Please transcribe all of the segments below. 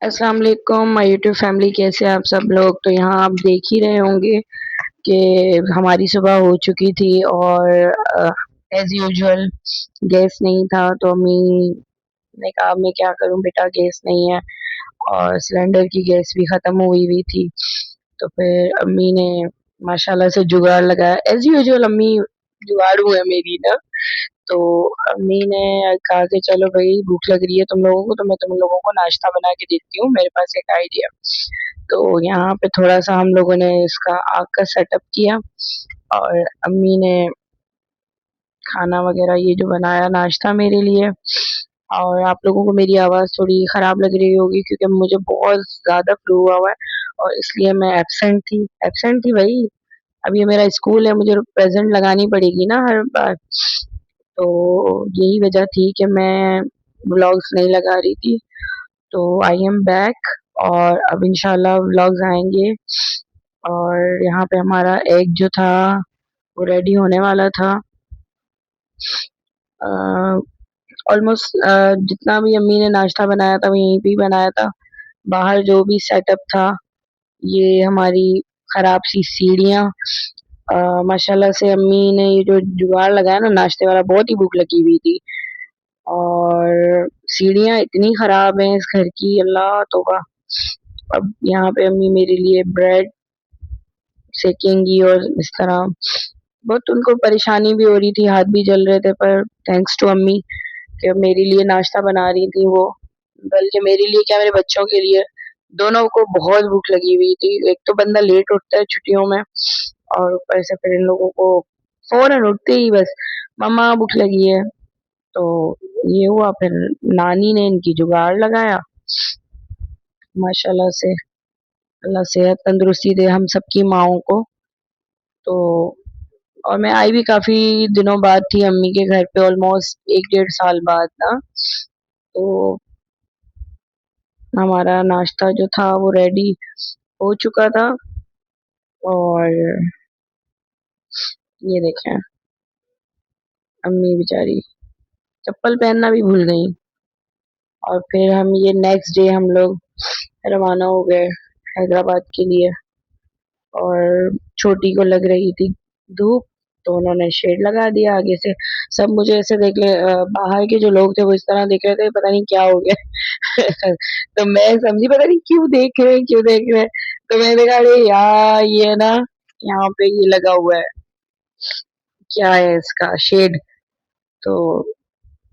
अस्सलाम वालेकुम my YouTube family, कैसे हैं आप सब लोग। तो यहाँ आप देख ही रहे होंगे कि हमारी सुबह हो चुकी थी और एज यूजुअल गैस नहीं था। तो अम्मी ने कहा मैं क्या करूं बेटा, गैस नहीं है और सिलेंडर की गैस भी ख़त्म हुई हुई थी। तो फिर अम्मी ने माशाल्लाह से जुगाड़ लगाया। एज यूजुअल अम्मी जुगाड़ू है मेरी ना। तो अम्मी ने कहा कि चलो भाई भूख लग रही है तुम लोगों को, तो मैं तुम लोगों को नाश्ता बना के देती हूँ, मेरे पास एक आइडिया। तो यहाँ पे थोड़ा सा हम लोगों ने इसका आग का सेटअप किया और अम्मी ने खाना वगैरह ये जो बनाया नाश्ता मेरे लिए। और आप लोगों को मेरी आवाज़ थोड़ी ख़राब लग रही होगी क्योंकि मुझे बहुत ज़्यादा फ्लू हुआ हुआ है और इसलिए मैं एब्सेंट थी भाई। अब ये मेरा स्कूल है, मुझे प्रेजेंट लगानी पड़ेगी ना हर बार। तो यही वजह थी कि मैं व्लॉग्स नहीं लगा रही थी। तो आई एम बैक और अब इंशाल्लाह व्लॉग्स आएंगे। और यहाँ पे हमारा एग जो था वो रेडी होने वाला था। ऑलमोस्ट जितना भी अम्मी ने नाश्ता बनाया था वो यहीं पे ही बनाया था। बाहर जो भी सेटअप था, ये हमारी खराब सी सीढ़ियाँ, माशाल्लाह से अम्मी ने ये जो जुगाड़ लगाया ना नाश्ते वाला, बहुत ही भूख लगी हुई थी। और सीढ़ियाँ इतनी खराब हैं इस घर की, अल्लाह तौबा। अब यहाँ पे अम्मी मेरे लिए ब्रेड सेकेंगी और इस तरह बहुत उनको परेशानी भी हो रही थी, हाथ भी जल रहे थे, पर थैंक्स टू अम्मी कि मेरे लिए नाश्ता बना रही थी वो। बल्कि मेरे लिए क्या, मेरे बच्चों के लिए, दोनों को बहुत भूख लगी हुई थी। एक तो बंदा लेट उठता है छुट्टियों में और ऊपर से फिर इन लोगों को फौरन उठते ही बस मम्मा भूख लगी है। तो ये हुआ, फिर नानी ने इनकी जुगाड़ लगाया। माशाल्लाह से अल्लाह सेहत तंदुरुस्ती दे हम सबकी माओं को। तो और मैं आई भी काफ़ी दिनों बाद थी अम्मी के घर पे, ऑलमोस्ट 1 डेढ़ साल बाद ना। तो हमारा नाश्ता जो था वो रेडी हो चुका था। और ये देखें, अम्मी बेचारी चप्पल पहनना भी भूल गई। और फिर हम ये नेक्स्ट डे हम लोग रवाना हो गए हैदराबाद के लिए। और छोटी को लग रही थी धूप, तो उन्होंने शेड लगा दिया आगे से। सब मुझे ऐसे देख ले, बाहर के जो लोग थे वो इस तरह देख रहे थे, पता नहीं क्या हो गया। तो मैं समझी पता नहीं क्यों देख रहे हैं। तो मैंने देखा अरे यार ये ना यहाँ पे ये लगा हुआ है, क्या है इसका शेड। तो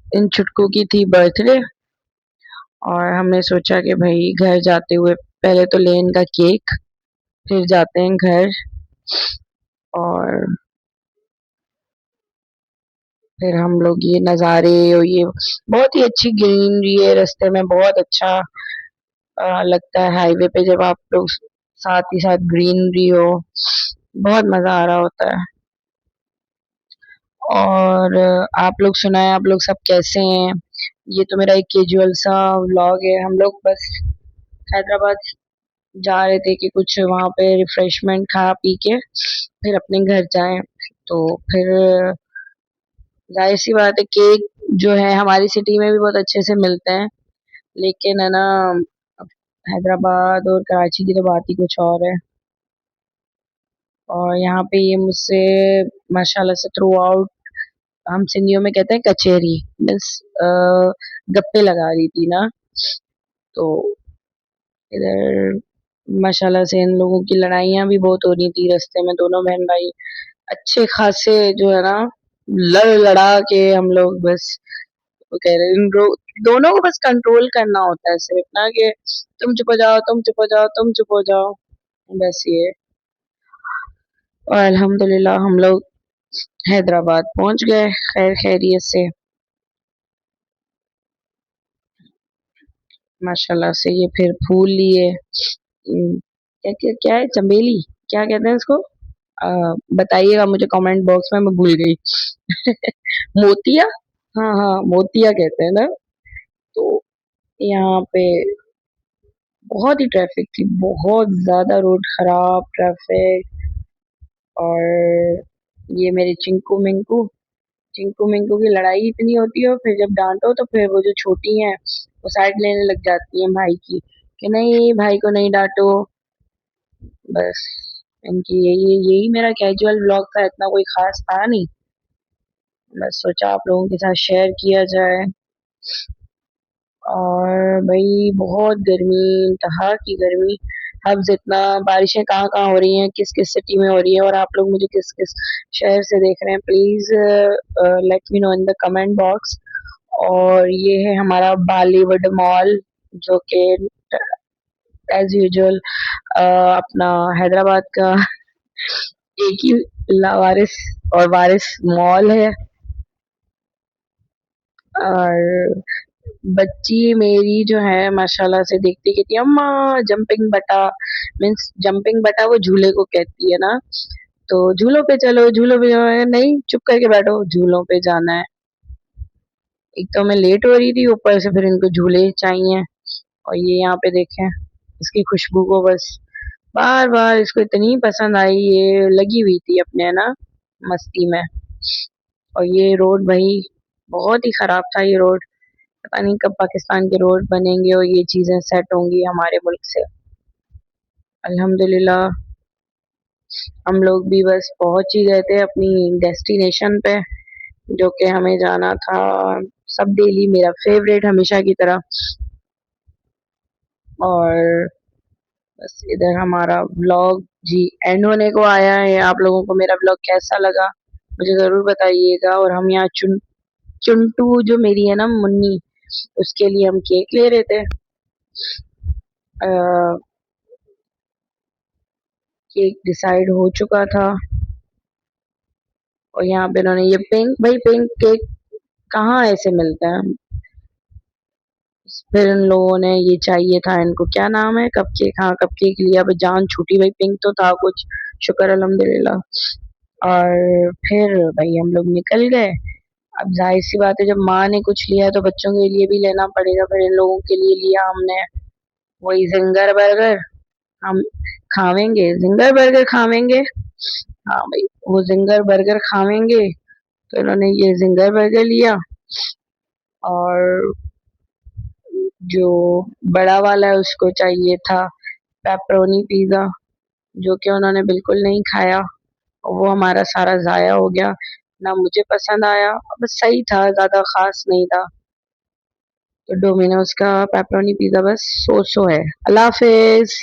इन छुटकों की थी बर्थडे और हमने सोचा कि भाई घर जाते हुए पहले तो ले इनका केक, फिर जाते हैं घर। और फिर हम लोग ये नज़ारे और ये बहुत ही अच्छी ग्रीनरी है रास्ते में, बहुत अच्छा लगता है हाईवे पे जब आप लोग साथ ही साथ ग्रीनरी हो, बहुत मज़ा आ रहा होता है। और आप लोग सुनाएं, आप लोग सब कैसे हैं। ये तो मेरा एक कैजुअल सा व्लॉग है। हम लोग बस हैदराबाद जा रहे थे कि कुछ वहाँ पे रिफ्रेशमेंट खा पी के फिर अपने घर जाएं। तो फिर जाहिर सी बात है केक जो है हमारी सिटी में भी बहुत अच्छे से मिलते हैं, लेकिन है ना हैदराबाद और कराची की तो बात ही कुछ और है। और यहाँ पे ये मुझसे माशाल्लाह से थ्रू आउट, हम सिंधियों में कहते हैं कचेरी, मीन्स गप्पे लगा रही थी ना। तो इधर माशाल्लाह से इन लोगों की लड़ाइयाँ भी बहुत हो रही थी रास्ते में, दोनों बहन भाई अच्छे खासे जो है ना लड़ लड़ा के हम लोग बस, वो कह रहे दोनों को बस कंट्रोल करना होता है सिर्फ ना, कि तुम चुप हो जाओ, तुम चुप हो जाओ, तुम चुप हो जाओ, बस ये। और अल्हम्दुलिल्लाह हम लोग हैदराबाद पहुंच गए खैर खैरियत से। माशाल्लाह से ये फिर फूल लिए, क्या क्या क्या है, चमेली क्या कहते हैं इसको, बताइएगा मुझे कमेंट बॉक्स में, मैं भूल गई। मोतिया, हाँ हाँ मोतिया कहते हैं ना। तो यहाँ पे बहुत ही ट्रैफिक थी, बहुत ज्यादा रोड खराब ट्रैफिक। और ये मेरे चिंकू मिंकू की लड़ाई इतनी होती है और फिर जब डांटो तो फिर वो जो छोटी हैं वो साइड लेने लग जाती हैं भाई की, कि नहीं भाई को नहीं डांटो। बस इनकी यही यही मेरा कैजुअल व्लॉग था, इतना कोई खास था नहीं, बस सोचा आप लोगों के साथ शेयर किया जाए। और भाई बहुत गर्मी, इंतहा की गर्मी। अब जितना बारिशें कहाँ कहाँ हो रही हैं, किस किस सिटी में हो रही है, और आप लोग मुझे किस किस शहर से देख रहे हैं, please let me know in the comment box. और ये है हमारा बॉलीवुड मॉल, जो कि एज यूजुअल अपना हैदराबाद का एक ही लावारिस और वारिस मॉल है। और बच्ची मेरी जो है माशाल्लाह से देखती कहती है अम्मा जंपिंग बटा। मीन्स जंपिंग बटा वो झूले को कहती है ना, तो झूलों पे चलो, झूलों पे जाओ। नहीं, चुप करके बैठो, झूलों पे जाना है। एक तो मैं लेट हो रही थी, ऊपर से फिर इनको झूले चाहिए। और ये यहाँ पे देखें, इसकी खुशबू को बस बार बार इसको इतनी पसंद आई, ये लगी हुई थी अपने है ना मस्ती में। और ये रोड भाई बहुत ही खराब था ये रोड, पता नहीं कब पाकिस्तान के रोड बनेंगे और ये चीजें सेट होंगी हमारे मुल्क से। अल्हम्दुलिल्लाह हम लोग भी बस पहुंच ही गए थे अपनी डेस्टिनेशन पे, जो कि हमें जाना था सब डेली मेरा फेवरेट हमेशा की तरह। और बस इधर हमारा व्लॉग जी एंड होने को आया है। आप लोगों को मेरा व्लॉग कैसा लगा मुझे जरूर बताइएगा। और हम यहाँ चुंटू जो मेरी है ना मुन्नी, उसके लिए हम केक ले रहे थे। केक डिसाइड हो चुका था। और यहाँ पे इन्होंने ये पिंक, भाई पिंक केक कहाँ ऐसे मिलता है। फिर इन लोगों ने ये चाहिए था, इनको क्या नाम है, कप केक, हाँ कप केक लिया, भाई जान छूटी, भाई पिंक तो था कुछ, शुक्र अल्हम्दुलिल्लाह। और फिर भाई हम लोग निकल गए। अब जाहिर सी बात है जब माँ ने कुछ लिया है तो बच्चों के लिए भी लेना पड़ेगा, फिर इन लोगों के लिए लिया हमने वही जिंगर बर्गर। हम खावेंगे जिंगर बर्गर खावेंगे, हाँ भाई वो जिंगर बर्गर खावेंगे। तो इन्होंने ये जिंगर बर्गर लिया। और जो बड़ा वाला है उसको चाहिए था पेपरोनी पिज्जा, जो कि उन्होंने बिल्कुल नहीं खाया, और वो हमारा सारा जाया हो गया, ना मुझे पसंद आया, बस सही था, ज्यादा खास नहीं था। तो डोमिनोज का पेपरोनी पिज्जा बस सो है। अल्लाह हाफिज।